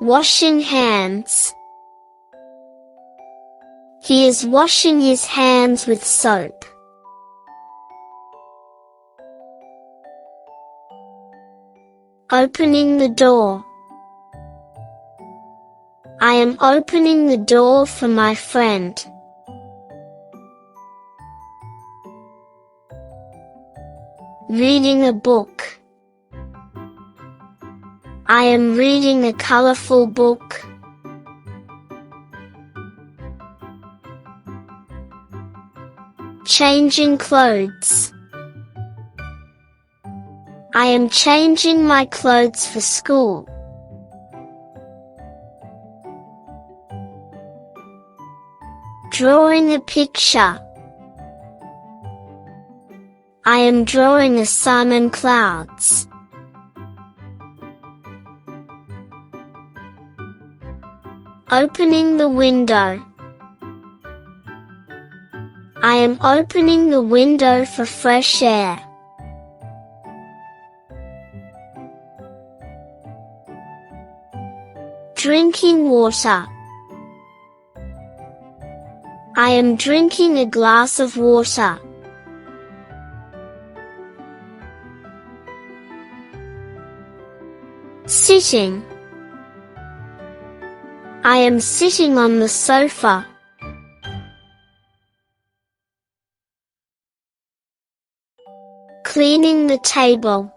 Washing hands. He is washing his hands with soap. Opening the door. I am opening the door for my friend. Reading a book. I am reading a colorful book. Changing clothes. I am changing my clothes for school. Drawing a picture. I am drawing a sun and clouds. Opening the window. I am opening the window for fresh air. Drinking water. I am drinking a glass of water. Sitting. I am sitting on the sofa. Cleaning the table.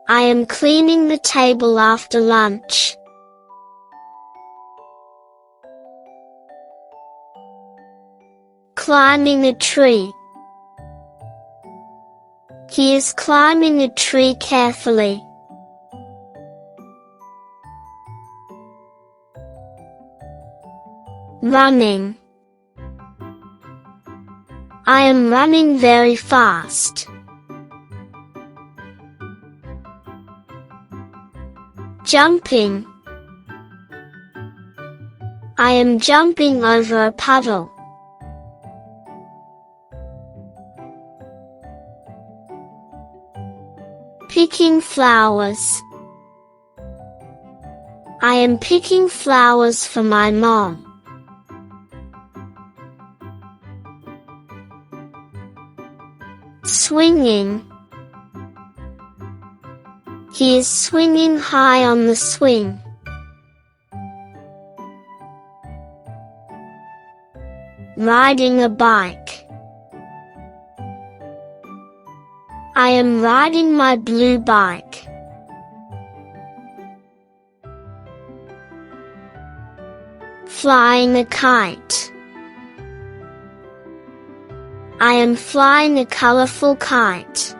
I am cleaning the table after lunch. Climbing a tree. He is climbing a tree carefully. Running. I am running very fast. Jumping. I am jumping over a puddle. Picking flowers. I am picking flowers for my mom. Swinging. He is swinging high on the swing. Riding a bike. I am riding my blue bike. Flying a kite. I am flying a colorful kite.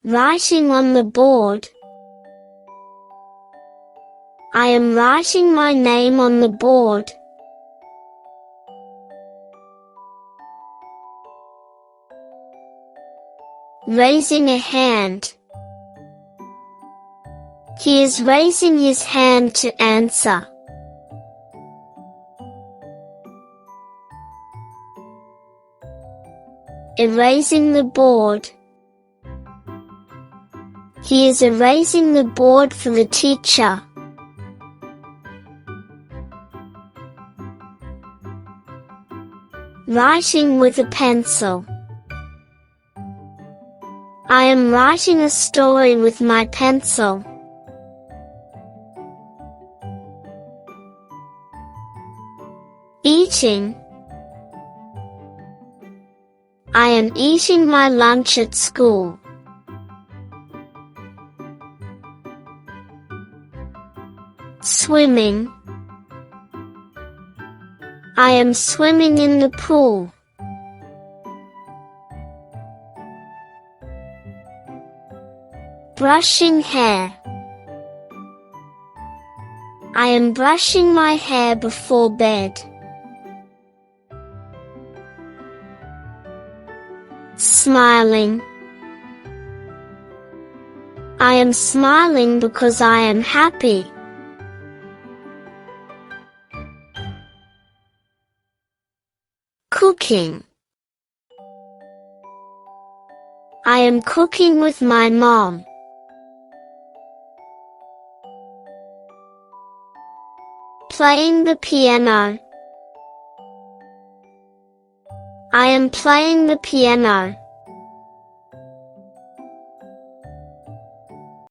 Writing on the board. I am writing my name on the board. Raising a hand. He is raising his hand to answer. Erasing the board. He is erasing the board for the teacher. Writing with a pencil. I am writing a story with my pencil. Eating. I am eating my lunch at school. Swimming. I am swimming in the pool. Brushing hair. I am brushing my hair before bed. Smiling. I am smiling because I am happy. Cooking. I am cooking with my mom. Playing the piano. I am playing the piano.